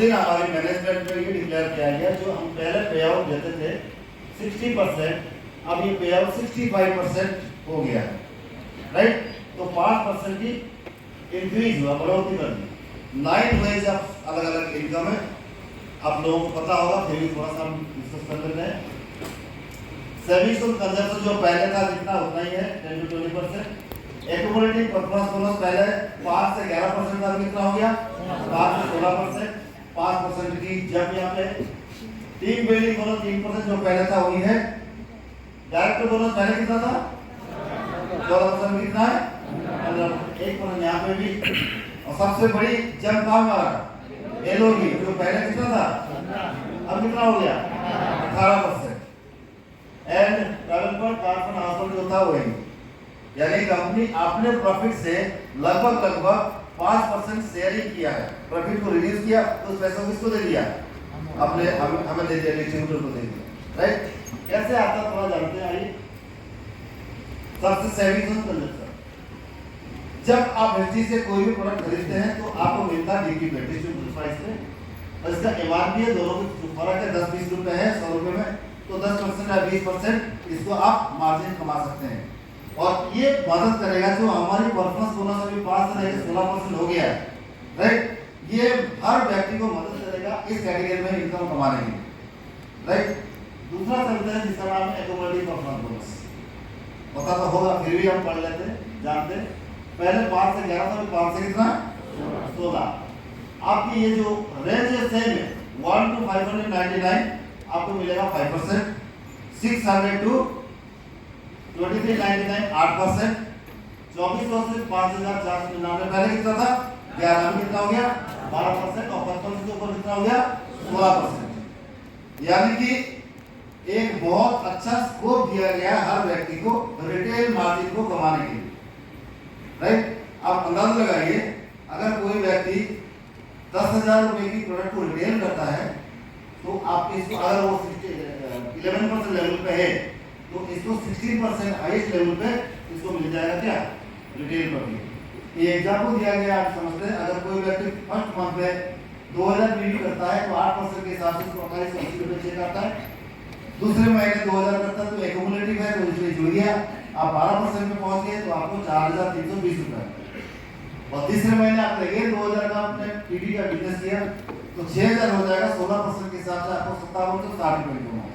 दिन हमारी मैनेजमेंट में ये डिक्लेयर किया गया, जो हम पहले पे आउट देते थे 60%, अब ये पे आउट 65% हो गया है, राइट। तो 5% की इंक्रीज हुआ, बढ़ोतरी कर दी। 9 वेज ऑफ अलग अलग इनकम है, आप लोगों को पता होगा, फिर भी थोड़ा सा हम डिस्कस कर लेते हैं। सेविंग्स और कंजम्पशन जो पहले था जितना उतना ही है, 10 to 20%। एक्यूमुलेटिव परफॉर्मेंस बोनस पहले 5 से 11% का कितना हो गया, 5 से 16%, 5% की जब यहाँ पे टीम बिल्डिंग बोनस 3% जो पहले था वही है। डायरेक्टर बोनस पहले कितना था, 14% कितना है, 1% यहाँ पे भी। और सबसे बड़ी जंप था हमारा एलओबी, जो पहले कितना था, अब कितना हो गया, 18%। एंड ट्रैवल पर कार हाउसहोल्ड जो था वही, यानी कंपनी अपने प्रॉफिट से लगभग 5% शेयरिंग किया है, प्रॉफिट को रिड्यूस किया, तो उस पैसों को किसको दे दिया, अपने हमें दे दिया, डिस्ट्रीब्यूटर को दे दिया, राइट। कैसे आता थोड़ा जानते हैं, आइए। सबसे सेविंग्स और कंजम्पशन, जब आप एसटी से कोई भी प्रोडक्ट खरीदते हैं तो आपको मिलता है डीटी पे, डिस्ट्रीब्यूटर प्राइस पे, और इसका एमआरपी है, दोनों में फर्क है, 10-20 रुपए है 100 रुपए में, तो 10% या 20% इसको आप मार्जिन कमा सकते हैं। और ये मदद करेगा, जो हमारी परफॉर्मेंस बोनस अभी 5 से लेकर 16% हो गया है, राइट। ये हर व्यक्ति को मदद करेगा इस कैटेगरी में इनकम कमाने के लिए, राइट। दूसरा चलता है जिसका नाम है एक्यूमुलेटिव परफॉर्मेंस बोनस, पता तो होगा, फिर भी हम पढ़ लेते हैं, जानते हैं। पहले 5 से 11 था, 5 से कितना, 16। आपकी ये जो रेंज है सेम है, 1 to 599 आपको मिलेगा 5%, 600 to 2399 8%, 2400 से 5499 पहले कितना था, 11 में कितना हो गया, 12%, और 55 से ऊपर कितना हो गया, 16%। यानी कि एक बहुत अच्छा स्कोप दिया गया है हर व्यक्ति को रिटेल मार्जिन को कमाने के लिए, राइट। आप अंदाजा लगाइए, अगर कोई व्यक्ति 10,000 रुपए की प्रोडक्ट को रिटेल करता है, तो आप इसको, अगर वो 11% लेवल पे है, तो इसको 16% हाईएस्ट लेवल पे इसको मिल जाएगा क्या, रिटेल पर भी। ये एग्जाम्पल दिया गया, आप समझते हैं। अगर कोई व्यक्ति फर्स्ट मंथ में 2000 पीवी करता है, तो 8% के हिसाब से उसको 2880 रुपये चेक आता है। दूसरे महीने 2000 करता है, तो एक्यूमुलेटिव है, तो इसलिए जुड़ गया, आप 12% में पहुंच गए, तो आपको 4320 रुपये। और तीसरे महीने आप लगे 2000 का आपने पीवी का बिजनेस किया, तो 6000 हो जाएगा, 16% के हिसाब से आपको 5760 रुपये कमाना है।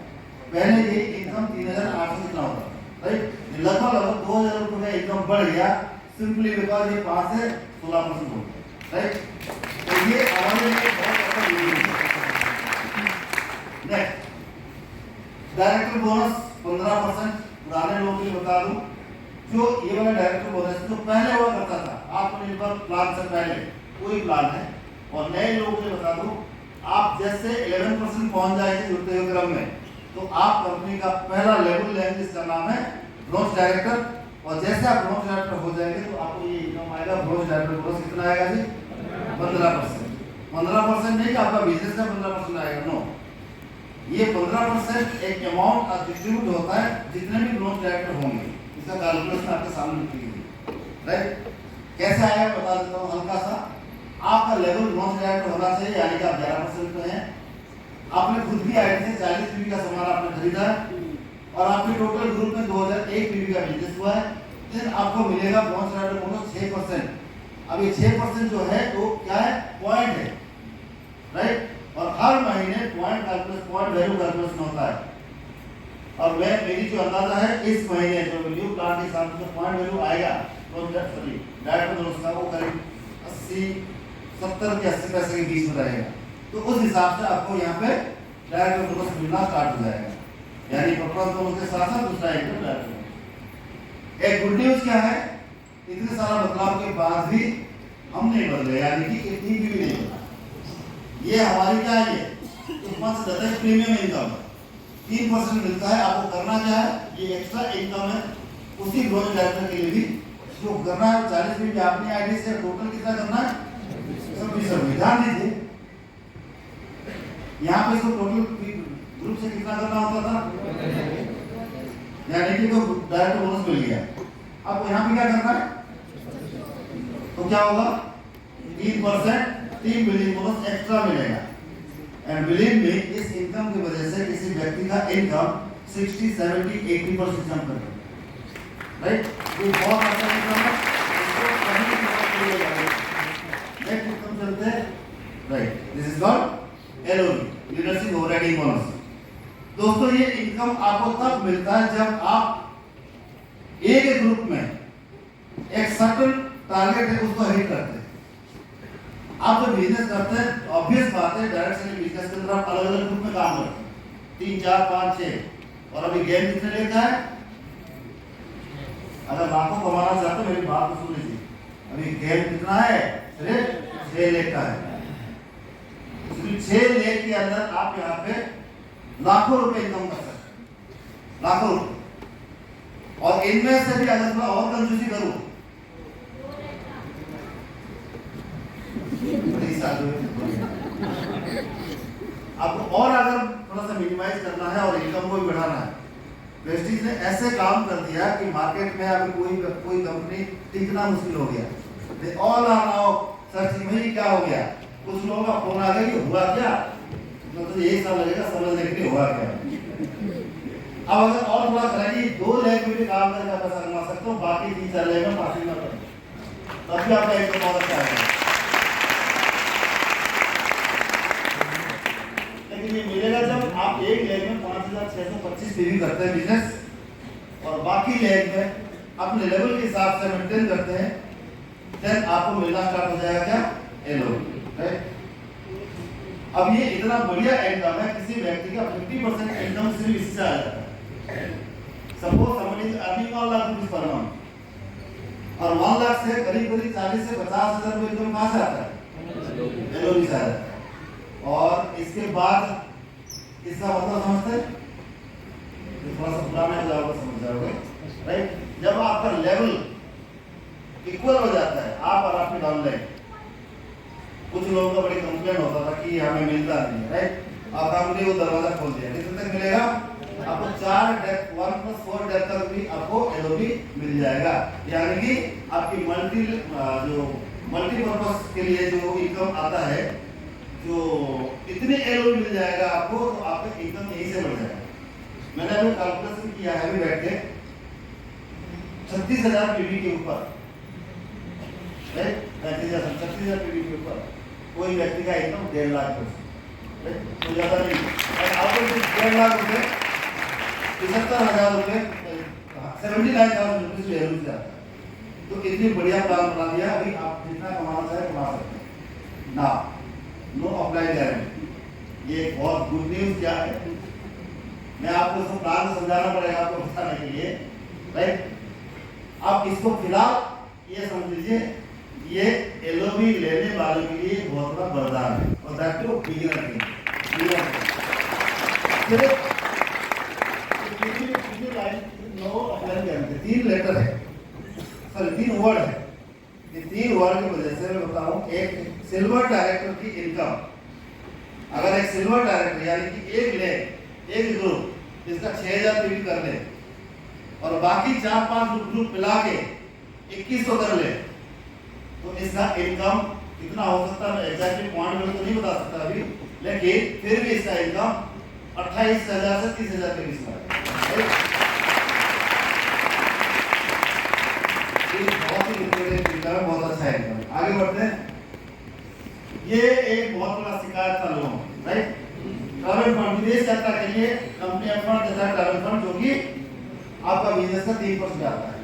पहले ये इनकम 3800 कितना होता है, राइट। लगभग 2000 रुपये का इनकम बढ़ गया, सिंपली बिकॉज ये 5 से 16% हो गया, राइट। तो ये हमारे लिए बहुत अच्छा वीडियो है। Next, director bonus 15%। पुराने लोगों के लिए बता दूं, जो ये वाला डायरेक्टर बोनस जो पहले हुआ करता था, आत्मनिर्भर प्लान से पहले कोई प्लान है, और नए लोगों के लिए बता दूं, आप जैसे 11% पहुंच जाएंगे जुड़ते हुए क्रम में, तो आप कंपनी का पहला लेवल लेंगे, जिसका नाम है ब्रोंज डायरेक्टर। और जैसे आप ब्रोंज डायरेक्टर हो जाएंगे, तो आपको ये इनकम आएगा, ब्रोंज डायरेक्टर बोनस कितना आएगा जी, 15%। 15% नहीं कि आपका बिजनेस का 15% आएगा, नो, ये 15% एक अमाउंट डिस्ट्रीब्यूट होता है जितने भी ब्रोंज डायरेक्टर होंगे, इसका कैलकुलेशन आपके सामने लिखी गई, राइट। कैसे आएगा बता देता हूँ हल्का सा। आपका लेवल ब्रोंज डायरेक्टर होना चाहिए, यानी कि आप 11% पे हैं, आपने खुद की आईडी से 40 पीवी का सामान आपने खरीदा है, और आपके टोटल ग्रुप में 2001 पीवी का बिजनेस हुआ है, फिर आपको मिलेगा ब्रोंज डायरेक्टर बोनस 6%। अब ये 6% जो है वो क्या है, पॉइंट है, राइट। और हर महीने पॉइंट वैल्यू कैलकुलेशन होता है, और मैं मेरी जो अंदाजा है, इस महीने जो वैल्यू प्लान के हिसाब से पॉइंट वैल्यू आएगा, तो डायरेक्टर बोनस का वो करीब 70 के 80 पैसे के बीच में रहेगा। तो उस हिसाब से आपको यहाँ पे डायरेक्टर बोनस मिलना स्टार्ट हो जाएगा, यानी परफॉर्मेंस बोनस के साथ साथ दूसरा एक डायरेक्टर बोनस। एक गुड न्यूज क्या है, इतने सारा बदलाव के बाद भी हम नहीं बदले, यानी कि इतनी भी नहीं बदला। ये हमारी क्या है, ये मत प्रीमियम इनकम 3% मिलता है। आपको करना क्या है, ये एक्स्ट्रा इनकम है उसी ब्रोंज डायरेक्टर के लिए भी जो करना है। 40 मिनट अपनी आईडी से टोटल कितना करना है, 26 ध्यान दीजिए। यहाँ पे इसको टोटल ग्रुप से कितना करना होता था, यानी कि तो डायरेक्ट बोनस मिल गया। आपको यहाँ पे क्या करना है, तो क्या होगा, 3% 3 बिलियन बोनस एक्स्ट्रा मिलेगा। एंड बिलीव मी, इस इनकम की वजह से किसी व्यक्ति का इनकम 60, 70, 80% जंप कर गया, राइट? ये बहुत अच्छा इनकम है, इसको कभी भी मत करिएगा। नेक्स्ट इनकम चलते हैं, right? This is called LOB, leadership overriding bonus. दोस्तों, ये इनकम आपको तब मिलता है जब आप एक ग्रुप में एक सर्टेन टारगेट है उसको हिट करते हैं। आप जो बिजनेस करते हैं, ऑब्वियस बात है, डायरेक्ट सेलिंग बिजनेस के अंदर आप अलग अलग ग्रुप में काम करते हैं, 3, 4, 5, 6। और अभी गेम कितने लेता है? अगर लाखों कमाना चाहते हो मेरी बात तो सुन लीजिए, अभी गेम कितना है? सिर्फ 6 लाख का है। सिर्फ 6 लाख के अंदर आप यहाँ पे लाखों रुपए इनकम कर सकते हैं, लाखों रुपए। और इनमें से भी अगर थोड़ा और कंजूसी करूं, आपको और अगर थोड़ा सा मिनिमाइज करना है और इनकम को भी बढ़ाना है, प्रेस्टीज ने ऐसे काम कर दिया कि मार्केट में अभी कोई कंपनी टिकना मुश्किल हो गया। They all are now searching, भाई क्या हो गया? कुछ लोगों का फोन आ गया कि हुआ क्या, मतलब यही साल लगेगा समझने के लिए हुआ क्या। अब अगर और थोड़ा करेंगे 2 लाख में भी काम करके पैसा कमा सकते हो, बाकी 3-4 लाख में पासिंग ना करें, तब भी आपका एक बहुत अच्छा है। लेकिन ये मिलेगा जब आप एक लाख में 5,625 पीवी करते हैं बिजनेस, और बाकी लाख में अपने लेवल के हिसाब से मेंटेन करते हैं, देन आपको मिलना स्टार्ट हो जाएगा क्या? LOB, right? अब ये इतना बढ़िया इनकम है, किसी व्यक्ति का 50% इनकम सिर्फ इससे आ जाता है। Suppose somebody is earning 1 lakh rupees per month, और 1 लाख से करीब 40 से 50 हजार रुपए इनकम कहां से आता है? एलओबी से आता है। और इसके बाद इसका मतलब समझते हैं, थोड़ा सा पुराना हो जाओगे, समझ जाओगे, राइट? जब आपका लेवल इक्वल हो जाता है, आप और आपकी डाउनलाइन, कुछ लोगों का बड़ी कंप्लेंट होता था कि हमें मिलता नहीं है, राइट? आप हमने वो दरवाजा खोल दिया, कितने तक मिलेगा आपको? 4 डेप्थ 1 + 4 डेप्थ तक भी आपको एलओबी मिल जाएगा। यानी कि आपकी मल्टीपर्पस के लिए जो इनकम आता है, जो इतने एलओबी मिल जाएगा आपको, तो आपका इनकम यहीं से बढ़ जाएगा। मैंने अभी कैलकुलेशन किया है, अभी बैठ के 36,000 पीवी के ऊपर, राइट? 36,000 पीवी के ऊपर कोई व्यक्ति का इनकम 1.5 लाख, तो ज्यादा नहीं। और आपको 1.5 लाख रुपए 75,000 रुपए 79,000 रुपीज एलओबी से आता है। तो इतनी बढ़िया प्लान बना दिया, अभी आप जितना कमाना चाहे कमा सकते हैं ना, नो अप्लाई गारंटी। ये बहुत गुड न्यूज क्या है, मैं आपको इसको प्लान समझाना पड़ेगा आपको बताने के लिए, राइट? आप इसको फिलहाल ये समझ लीजिए, ये एलओबी लेने वाले के लिए बहुत बड़ा वरदान है, और दैट टू बिगिनर के लिए। नो अप्लाई गारंटी 3 लेटर है, सॉरी 3 वर्ड है। ये 3 वर्ड की वजह से मैं बताऊं, एक सिल्वर डायरेक्टर की इनकम, अगर एक सिल्वर डायरेक्टर यानी कि एक ग्रुप जिसका 6,000 पीवी कर ले, और बाकी 4-5 ग्रुप मिला के 2100 कर ले, तो इसका इनकम कितना हो सकता है? एग्जैक्टली पॉइंट में तो नहीं बता सकता अभी, लेकिन फिर भी इसका इनकम 28,000 से 30,000 के बीच में है। बहुत ही इनकम, बहुत अच्छा इनकम। आगे बढ़ते हैं। ये एक बहुत बड़ा शिकायत था लोगों, राइट? ट्रैवल फंड, विदेश यात्रा के लिए कंपनी फंड देता है ट्रैवल फंड, जो कि आपका बिजनेस का 3% आता है।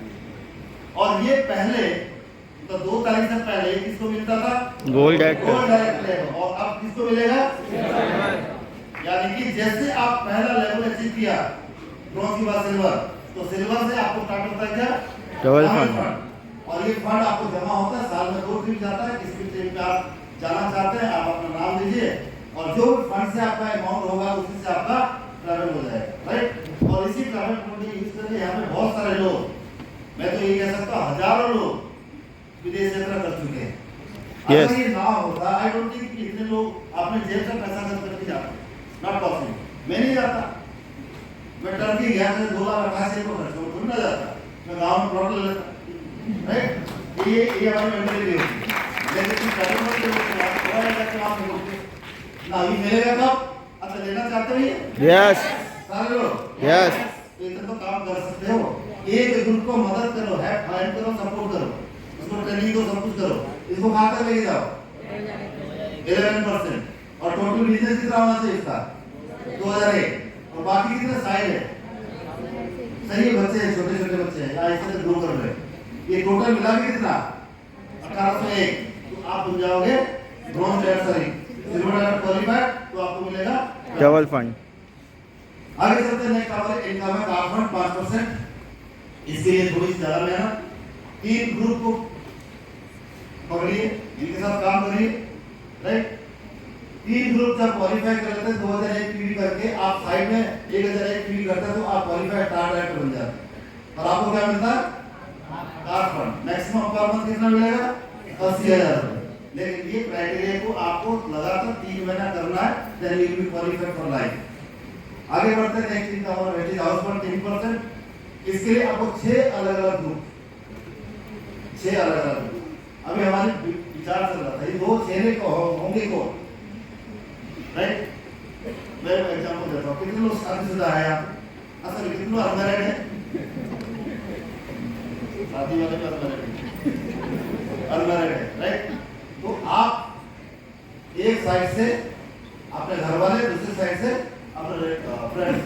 और ये पहले तो 2 तारीख से पहले किसको मिलता था? Gold direct level. और अब किसको मिलेगा? यानी कि जैसे आप पहला लेवल अचीव किया, ब्रॉन्ज के बाद सिल्वर, तो सिल्वर से आपको स्टार्ट होता है क्या? Travel fund. और ये फंड आपको जमा होता है, साल में 2 ट्रिप जाता है। किसी भी ट्रिप में आप जाना चाहते हैं, आप अपना नाम दीजिए, और जो फंड से आपका अमाउंट होगा उसी से आपका ट्रैवल हो जाएगा, राइट? और इसी ट्रैवल फंड को यूज करके यहाँ पे बहुत सारे लोग, मैं तो ये कह सकता हूँ हजारों लोग विदेश यात्रा कर चुके हैं। Yes. अगर ये ना होता, आई डोंट थिंक कि इतने लोग अपने जेब से पैसा खर्च करके जाते, नॉट पॉसिबल। मैं नहीं जाता, मैं टर्की गया था 2,88,000 को खर्च करूँ, ना जाता, मैं गांव में प्लॉट ले लेता, राइट? ये हमारी मेंटालिटी होती है। लेकिन ट्रैवल में ना अभी मिलेगा कब? अच्छा लेना चाहते हो ये? यस सारे लोग यस तो इतना तो काम कर सकते हो। एक ग्रुप को मदद करो, हेल्प फाइंड करो, सपोर्ट करो, उसको ट्रेनिंग दो, सब कुछ करो। इसको कहाँ तक लेके जाओ? 11% और टोटल बिजनेस कितना होना चाहिए इसका? 2001 और बाकी कितने साइड है? सही है, बच्चे हैं, छोटे छोटे बच्चे हैं, ऐसे ग्रो कर रहे हैं। ये टोटल मिला के कितना? 1801। तो आप बन जाओगे bronze layer, sorry silver layer qualified, तो आपको मिलेगा डबल फंड। आगे चलते हैं। नेक्स्ट हमारे इनकम है कार फंड 5%। इसके लिए थोड़ी सी ज्यादा मेहनत। 3 ग्रुप को पकड़िए, इनके साथ काम करिए, राइट। 3 ग्रुप जब क्वालिफाई कर लेते हैं 2001 पीवी करके, आप साइड में 1001 पीवी करते हैं तो आप क्वालिफाइड स्टार डायरेक्टर बन जाते हैं। और आपको क्या मिलता है? Car fund. Maximum per month कितना मिलेगा? 80,000 रुपए। लेकिन ये क्राइटेरिया को आपको लगातार 3 महीना करना है, then you will be qualified for life. आगे बढ़ते हैं। नेक्स्ट इनकम और वेटेज हाउस फंड 3%। इसके लिए आपको 6 अलग-अलग ग्रुप, 6 अलग-अलग ग्रुप। अभी हमारे विचार चल रहा था ये 2 छेले को होंगे को, राइट। मैं एग्जांपल देता हूं, कितने लोग शादीशुदा है यहाँ? असल में कितने लोग अनमैरिड है? शादी वाले भी अनमैरिड है, राइट। तो आप एक साइड से अपने घर वाले, दूसरी साइड से अपने फ्रेंड्स,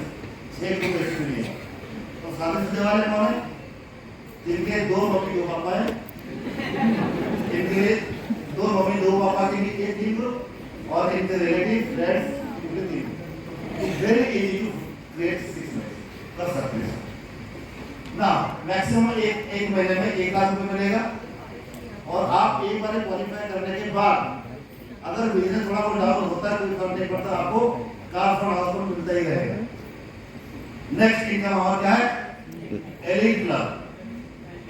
6 ग्रुप इसके लिए। तो शादीशुदा वाले कौन है? जिनके 2 मम्मी 2 पापा है, इनके 2 मम्मी 2 पापा के लिए 3 ग्रुप, और इनके रिलेटिव फ्रेंड्स इनके 3। It's very easy to create 6 कर सकते हैं ना। मैक्सिमम एक महीने में 1 लाख रुपए मिलेगा। और आप एक बार क्वालिफाई करने के बाद अगर बिजनेस थोड़ा बहुत डाउन होता है, कोई फर्क नहीं पड़ता, आपको कार फंड हाउस फंड मिलता ही रहेगा। नेक्स्ट इनकम और क्या है? Elite club.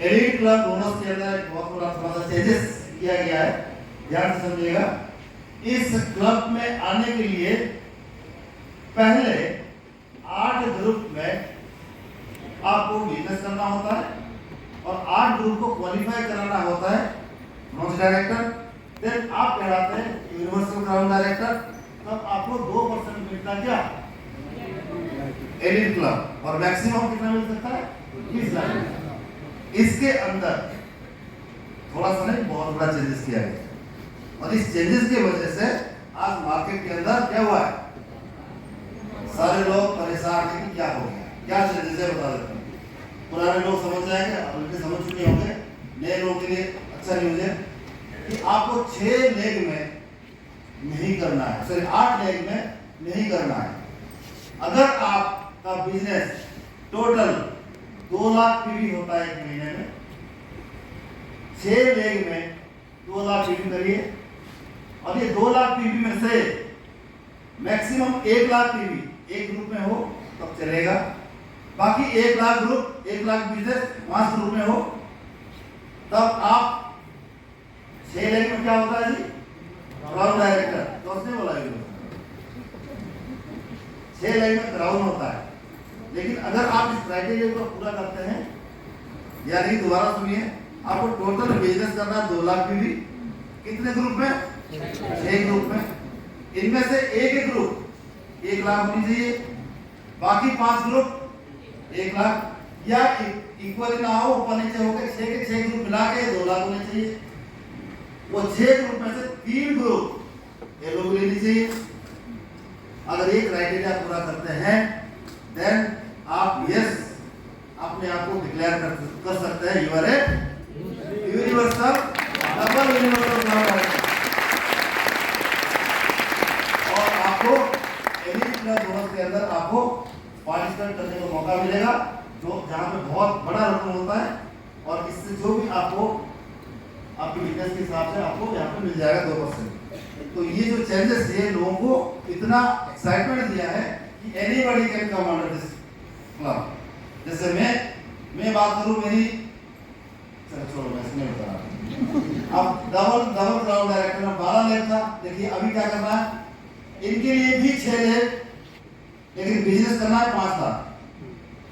Elite club bonus के अंदर एक बहुत बड़ा थोड़ा सा चेंजेस किया गया है, ध्यान से समझिएगा। इस क्लब में आने के लिए पहले 8 ग्रुप में आपको बिजनेस करना होता है और 8 ग्रुप को क्वालिफाई कराना होता है ब्रॉन्ज डायरेक्टर। देन आप कहलाते हैं यूनिवर्सल क्राउन डायरेक्टर। तब आपको 2% मिलता क्या? Elite club. और मैक्सिमम कितना मिल सकता है? 20 लाख। इसके अंदर थोड़ा सा नहीं, बहुत बड़ा चेंजेस किया गया, और इस चेंजेस की वजह से आज मार्केट के अंदर क्या हुआ है? सारे लोग परेशान हैं कि क्या हो गया, क्या चेंजेस है, बता देते हैं। पुराने लोग समझ जाएंगे, उनके समझ चुके होंगे। नए लोगों के लिए अच्छा न्यूज़ है कि आपको 6 लेग में नहीं करना है, सॉरी 8 लेग में नहीं करना है। अगर आपका बिजनेस टोटल 2 लाख पीवी होता है 1 महीने में, 6 लेग में 2 लाख पीवी करिए, और ये 2 लाख पीवी में से मैक्सिमम 1 लाख पीवी एक ग्रुप में हो तब चलेगा। बाकी 1 lakh group, 1 lakh business 5 group में हो, तब आप 6 लेग में क्या होता है जी? Crown director. तो उसने बोला 6 लेग में क्राउन होता है। लेकिन अगर आप इस क्राइटेरिया को पूरा करते हैं, यानी दोबारा सुनिए, आपको टोटल बिजनेस करना 2 लाख पीवी, कितने ग्रुप में? 6 ग्रुप में। इनमें से एक ग्रुप 1 लाख होनी चाहिए, बाकी 5 ग्रुप 1 लाख, या इक्वल ना हो, ऊपर नीचे होकर 6 के 6 ग्रुप मिला के 2 लाख होने चाहिए। वो 6 ग्रुप में से 3 ग्रुप ये लोग लेनी चाहिए। अगर ये क्राइटेरिया पूरा करते हैं, देन आप यस अपने आप को डिक्लेयर कर सकते हैं, you are a universal double universal crown director. और आपको एलीट क्लब बोनस के अंदर आपको पार्टिसिपेट करने का मौका मिलेगा, जो जहां पे बहुत बड़ा रकम होता है, और इससे जो भी आपको आपके बिजनेस के हिसाब से आपको यहाँ पे मिल जाएगा 2%। तो ये जो चेंजेस ये लोगों को इतना एक्साइटमेंट दिया है कि anybody can come under this club. जैसे मैं बात करूं मेरी, चलो छोड़ो मैं इसमें बता रहा हूं। अब डबल क्राउन डायरेक्टर में 12 लेग था। देखिए अभी क्या करना है, इनके लिए भी 6 लेग, लेकिन बिजनेस करना है 5 लाख।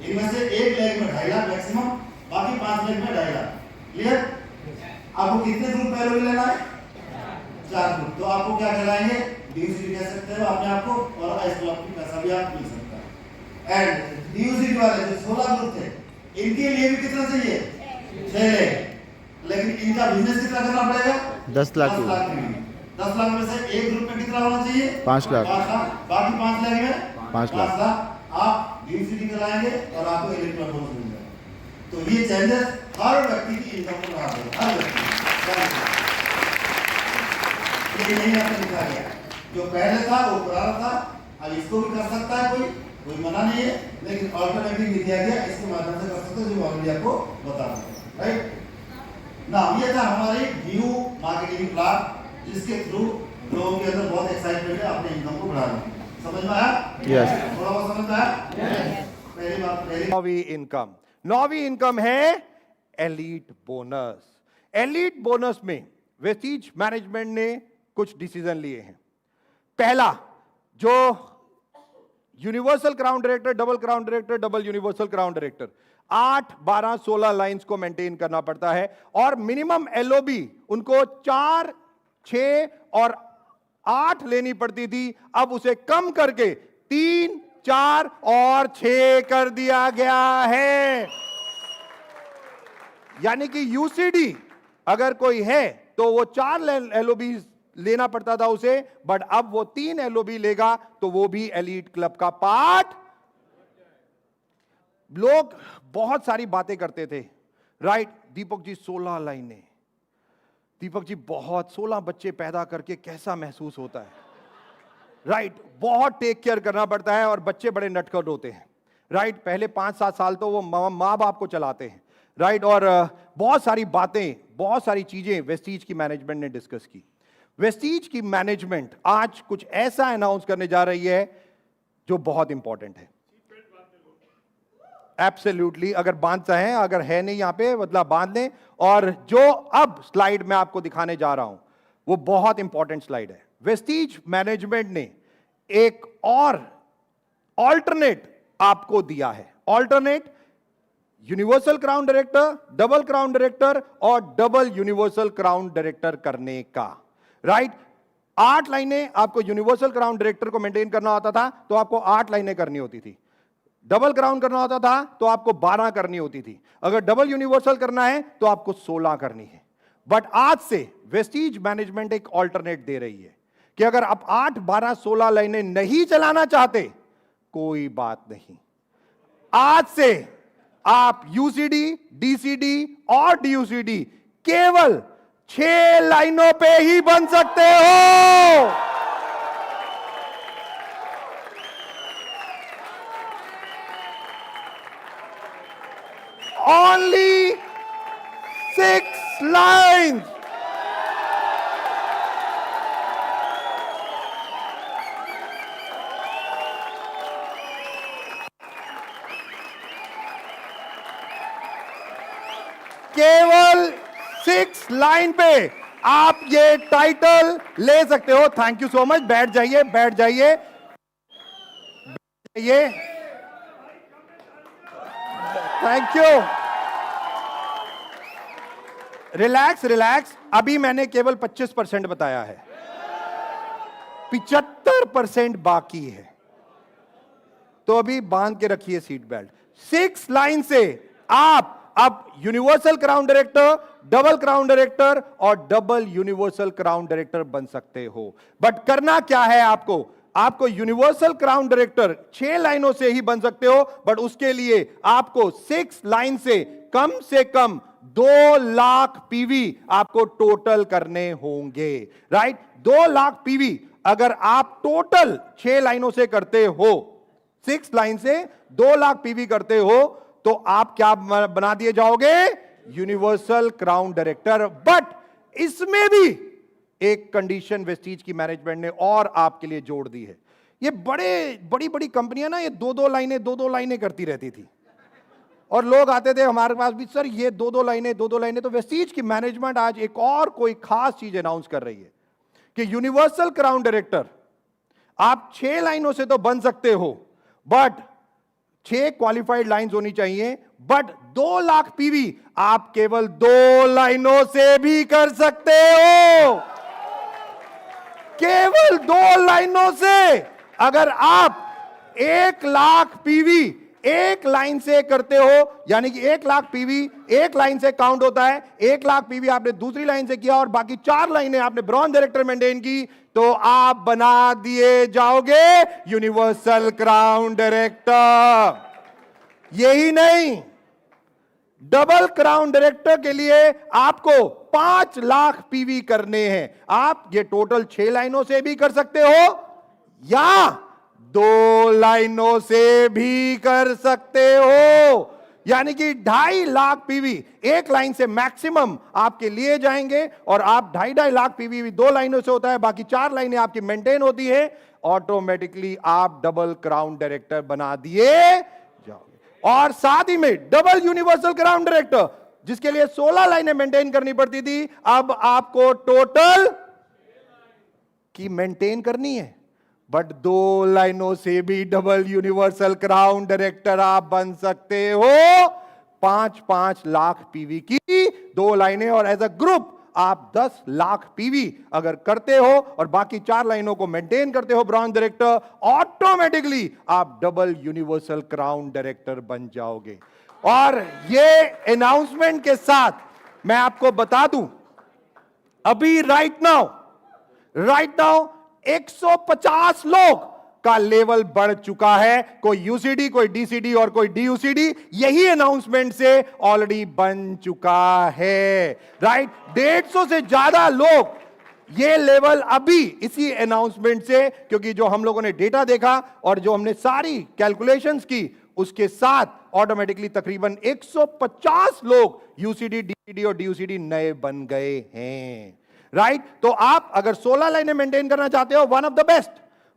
इनमें से 1 लेग में 2.5 लाख मैक्सिमम, बाकी 5 लेग में 2.5 लाख। क्लियर? आपको कितने ग्रुप पहले लेना है? 4 ग्रुप। तो आपको क्या कहलाएंगे? डीयूसीडी कह सकते हो अपने आप को, और आइस क्लब की पैसा भी आप मिल सकता है। एंड डीयूसीडी वाले जो 16 ग्रुप थे, इनके लिए भी कितना चाहिए? 6 लाख। लेकिन इनका बिजनेस कितना करना पड़ेगा? 10 लाख। 10 लाख में से एक ग्रुप में कितना होना चाहिए? 5 लाख। बाकी 5 लाख में 5 लाख आप डीयूसीडी कराएंगे और आपको इलेक्ट्रॉन बोनस मिल जाएगा। तो ये चेंजेस हर व्यक्ति की इनकम को बढ़ा देगा, हर व्यक्ति। ये नहीं आपने लिखा गया, जो पहले था वो पुराना था, अब इसको भी कर सकता है कोई मना नहीं है, लेकिन ऑल्टरनेटिव भी दिया गया, इसके माध्यम से कर सकते हो, जो ऑलरेडी आपको बता सकते हैं, राइट ना। ये था हमारी न्यू मार्केटिंग प्लान, जिसके थ्रू लोगों के अंदर बहुत एक्साइटमेंट है अपने इनकम को बढ़ाने। समझ में आया? यस। थोड़ा बहुत समझ में आया? पहली बात, नौवीं इनकम है एलीट बोनस। एलीट बोनस में वेस्टीज मैनेजमेंट ने कुछ डिसीजन लिए हैं। पहला, जो universal crown director, double crown director, double universal crown director 8, 12, 16 lines को मेंटेन करना पड़ता है, और मिनिमम एलओबी उनको 4, 6 और 8 लेनी पड़ती थी। अब उसे कम करके 3, 4 और 6 कर दिया गया है। यानी कि यूसीडी अगर कोई है तो वो 4 एलओबी लेना पड़ता था उसे, बट अब वो 3 एलओबी लेगा तो वो भी एलीट क्लब का पार्ट। लोग बहुत सारी बातें करते थे, राइट? दीपक जी 16 लाइनें, दीपक जी बहुत 16 बच्चे पैदा करके कैसा महसूस होता है, राइट? बहुत टेक केयर करना पड़ता है और बच्चे बड़े नटखट होते हैं, राइट? पहले 5-7 साल तो वो माँ बाप को चलाते हैं, राइट? और बहुत सारी बातें, बहुत सारी चीजें वेस्टीज की मैनेजमेंट ने डिस्कस की। वेस्टीज की मैनेजमेंट आज कुछ ऐसा अनाउंस करने जा रही है जो बहुत इंपॉर्टेंट है। एब्सोल्युटली, अगर बांधता है, अगर है नहीं यहां पे मतलब बांध लें। और जो अब स्लाइड में आपको दिखाने जा रहा हूं वो बहुत इंपॉर्टेंट स्लाइड है। वेस्टीज मैनेजमेंट ने एक और ऑल्टरनेट आपको दिया है। Alternate universal crown director, double crown director और डबल यूनिवर्सल क्राउन डायरेक्टर करने का, राइट? 8 लाइनें आपको यूनिवर्सल क्राउन डायरेक्टर को मेंटेन करना होता था तो आपको 8 लाइनें करनी होती थी। डबल क्राउन करना होता था तो आपको 12 करनी होती थी। अगर डबल यूनिवर्सल करना है तो आपको 16 करनी है। बट आज से वेस्टीज मैनेजमेंट एक ऑल्टरनेट दे रही है कि अगर आप 8, 12, 16 लाइनें नहीं चलाना चाहते, कोई बात नहीं, आज से आप यूसीडी, डीसीडी और डीयूसीडी केवल 6 लाइनों पे ही बन सकते हो। Only 6 lines. केवल 6 लाइन पे आप ये टाइटल ले सकते हो। Thank you so much. बैठ जाइए, बैठ जाइए, ये थैंक यू। रिलैक्स रिलैक्स, अभी मैंने केवल 25% बताया है, 75% बाकी है, तो अभी बांध के रखिए सीट बेल्ट। 6 लाइन से आप अब universal crown director, double crown director और डबल यूनिवर्सल क्राउन डायरेक्टर बन सकते हो। बट करना क्या है आपको यूनिवर्सल क्राउन डायरेक्टर 6 लाइनों से ही बन सकते हो, बट उसके लिए आपको 6 लाइन से कम 2 लाख पीवी आपको टोटल करने होंगे, राइट? 2 लाख पीवी अगर आप टोटल 6 लाइनों से करते हो, 6 लाइन से 2 लाख पीवी करते हो, तो आप क्या बना दिए जाओगे? Universal crown director. बट इसमें भी एक कंडीशन वेस्टीज की मैनेजमेंट ने और आपके लिए जोड़ दी है। ये बड़ी कंपनियां ना, ये 2 लाइनें करती रहती थी, और लोग आते थे हमारे पास भी, सर ये 2 लाइनें। तो वेस्टीज की मैनेजमेंट आज एक और कोई खास चीज अनाउंस कर रही है कि यूनिवर्सल क्राउन डायरेक्टर आप 6 लाइनों से तो बन सकते हो, बट 6 क्वालिफाइड लाइंस होनी चाहिए, बट 2 लाख पीवी आप केवल 2 लाइनों से भी कर सकते हो। केवल 2 लाइनों से अगर आप 1 लाख पीवी एक लाइन से करते हो, यानी कि 1 लाख पीवी एक लाइन से काउंट होता है, 1 लाख पीवी आपने दूसरी लाइन से किया और बाकी 4 लाइनें आपने ब्रॉन्ज डायरेक्टर मेंटेन की, तो आप बना दिए जाओगे यूनिवर्सल क्राउन डायरेक्टर। यही नहीं, डबल क्राउन डायरेक्टर के लिए आपको 5 लाख पीवी करने हैं। आप ये टोटल 6 लाइनों से भी कर सकते हो या 2 लाइनों से भी कर सकते हो, यानी कि 2.5 लाख पीवी एक लाइन से मैक्सिमम आपके लिए जाएंगे और आप 2.5 लाख पीवी भी 2 लाइनों से होता है, बाकी 4 लाइनें आपकी मेंटेन होती है। ऑटोमेटिकली आप डबल क्राउन डायरेक्टर बना दिए जाओगे। और साथ ही में डबल यूनिवर्सल क्राउन डायरेक्टर, जिसके लिए 16 लाइनें मेंटेन करनी पड़ती थी, अब आपको टोटल की मेंटेन करनी है, बट 2 लाइनों से भी डबल यूनिवर्सल क्राउन डायरेक्टर आप बन सकते हो। 5-5 लाख पीवी की 2 लाइनें और एज अ ग्रुप आप 10 लाख पीवी अगर करते हो और बाकी 4 लाइनों को मेंटेन करते हो ब्रॉन्ज डायरेक्टर, ऑटोमेटिकली आप डबल यूनिवर्सल क्राउन डायरेक्टर बन जाओगे। और ये अनाउंसमेंट के साथ मैं आपको बता दूं, अभी राइट नाउ 150 लोग का लेवल बढ़ चुका है। कोई यूसीडी, कोई डीसीडी और कोई डीयूसीडी यही अनाउंसमेंट से ऑलरेडी बन चुका है, राइट। 150 से ज्यादा लोग ये लेवल अभी इसी अनाउंसमेंट से, क्योंकि जो हम लोगों ने डेटा देखा और जो हमने सारी कैलकुलेशंस की उसके साथ ऑटोमेटिकली तकरीबन 150 लोग यूसीडी, डीसीडी और डीयूसीडी नए बन गए हैं, राइट। तो आप अगर 16 लाइनें मेंटेन करना चाहते हो, one of the best,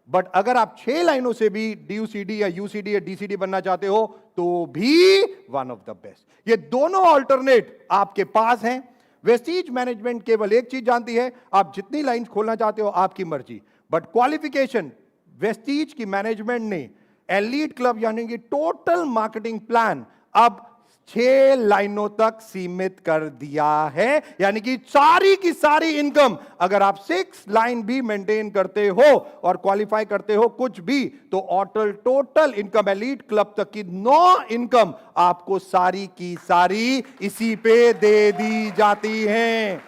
but अगर आप 6 लाइनों से भी डीयूसीडी या यूसीडी या डीसीडी बनना चाहते हो तो भी वन ऑफ द बेस्ट। ये दोनों ऑल्टरनेट आपके पास हैं। वेस्टीज मैनेजमेंट केवल एक चीज जानती है, आप जितनी लाइन खोलना चाहते हो आपकी मर्जी, बट क्वालिफिकेशन वेस्टीज की मैनेजमेंट ने एलीट क्लब यानी कि टोटल मार्केटिंग प्लान अब 6 लाइनों तक सीमित कर दिया है, यानी कि सारी की सारी इनकम अगर आप 6 लाइन भी मेंटेन करते हो और क्वालिफाई करते हो कुछ भी, तो टोटल इनकम एलीट क्लब तक की 9 इनकम आपको सारी की सारी इसी पे दे दी जाती हैं,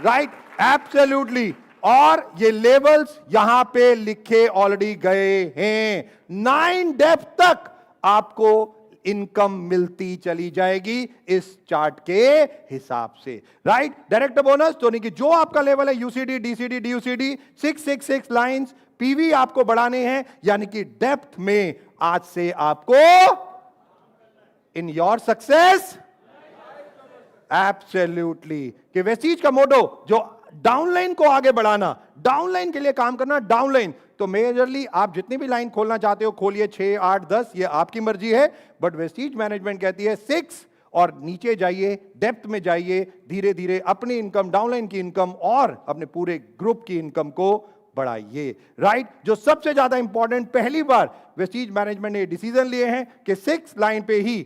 राइट, एब्सोल्युटली। और ये लेवल्स यहां पे लिखे ऑलरेडी गए हैं। 9 डेप्थ तक आपको इनकम मिलती चली जाएगी इस चार्ट के हिसाब से, राइट। डायरेक्टर बोनस तो नहीं कि जो आपका लेवल है यूसीडी, डीसीडी, डीयूसीडी, 666 लाइंस पीवी आपको बढ़ाने हैं, यानी कि डेप्थ में आज से आपको इन योर सक्सेस एब्सोल्युटली कि वेस्टीज का मोटो जो डाउनलाइन को आगे बढ़ाना, डाउनलाइन के लिए काम करना, डाउनलाइन तो मेजरली आप जितनी भी लाइन खोलना चाहते हो खोलिए, 6, 8, 10 ये आपकी मर्जी है, बट वेस्टीज मैनेजमेंट कहती है 6 और नीचे जाइए, डेप्थ में जाइए, धीरे धीरे अपनी इनकम, डाउनलाइन की इनकम और अपने पूरे ग्रुप की इनकम को बढ़ाइए, राइट। जो सबसे ज्यादा इंपॉर्टेंट, पहली बार वेस्टीज मैनेजमेंट ने डिसीजन लिए हैं कि 6 लाइन पे ही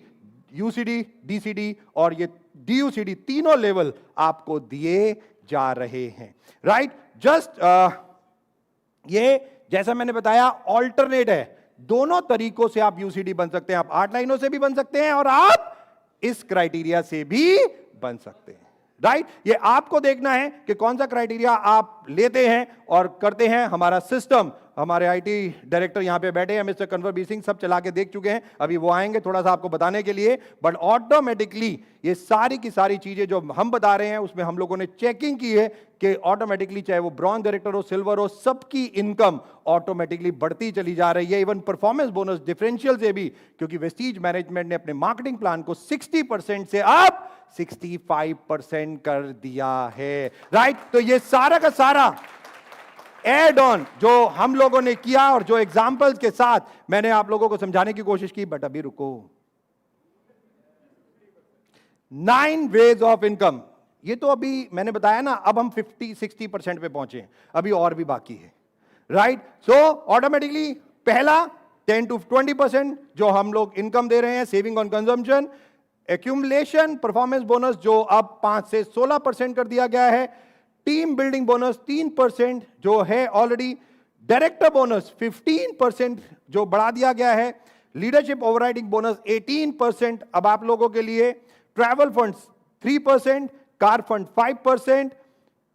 यूसीडी, डीसीडी और ये डीयूसीडी तीनों लेवल आपको दिए जा रहे हैं, राइट। जस्ट ये जैसा मैंने बताया ऑल्टरनेट है, दोनों तरीकों से आप यूसीडी बन सकते हैं। आप 8 लाइनों से भी बन सकते हैं और आप इस क्राइटेरिया से भी बन सकते हैं, राइट। ये आपको देखना है कि कौन सा क्राइटेरिया आप लेते हैं और करते हैं। हमारा सिस्टम, हमारे आईटी डायरेक्टर यहां पे बैठे हैं, मिस्टर कन्वर बी सिंह, सब चला के देख चुके हैं, अभी वो आएंगे थोड़ा सा आपको बताने के लिए। बट ऑटोमेटिकली ये सारी की सारी चीजें जो हम बता रहे हैं उसमें हम लोगों ने चेकिंग की है कि ऑटोमेटिकली चाहे वो ब्रॉन्ज डायरेक्टर हो, सिल्वर हो, सबकी इनकम ऑटोमेटिकली बढ़ती चली जा रही है, इवन परफॉर्मेंस बोनस डिफरेंशियल से भी, क्योंकि वेस्टीज मैनेजमेंट ने अपने मार्केटिंग प्लान को 60% से अब 65% कर दिया है, राइट। तो ये सारा का सारा एड ऑन जो हम लोगों ने किया और जो एग्जाम्पल्स के साथ मैंने आप लोगों को समझाने की कोशिश की, बट अभी रुको। 9 वेज ऑफ इनकम, ये तो अभी मैंने बताया ना, अब हम 50-60% पे पहुंचे, अभी और भी बाकी है, राइट। सो ऑटोमेटिकली पहला 10 to 20% जो हम लोग इनकम दे रहे हैं, saving on consumption, accumulation, performance bonus जो अब 5 से 16% कर दिया गया है, टीम बिल्डिंग बोनस 3% जो है ऑलरेडी, डायरेक्टर बोनस 15% जो बढ़ा दिया गया है, लीडरशिप ओवरराइडिंग बोनस 18% अब आप लोगों के लिए, travel funds 3%, car fund 5%,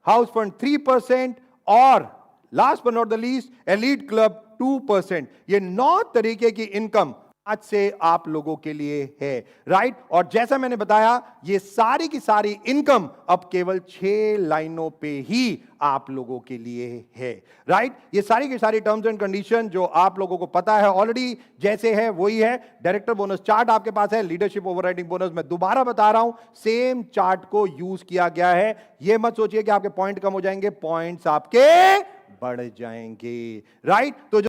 house fund 3% और last but not the least elite club 2%। ये 9 तरीके की इनकम आज से आप लोगों के लिए है, राइट। और जैसा मैंने बताया ये सारी की सारी इनकम अब केवल 6 लाइनों पे ही आप लोगों के लिए है, राइट। ये सारी की सारी टर्म्स एंड कंडीशन जो आप लोगों को पता है ऑलरेडी, जैसे है वही है। डायरेक्टर बोनस चार्ट आपके पास है, लीडरशिप ओवरराइडिंग बोनस मैं दोबारा बता रहा हूं, सेम चार्ट को यूज किया गया है। ये मत सोचिए कि आपके पॉइंट कम हो जाएंगे, पॉइंट्स आपके बढ़ जाएंगे, राइट। तो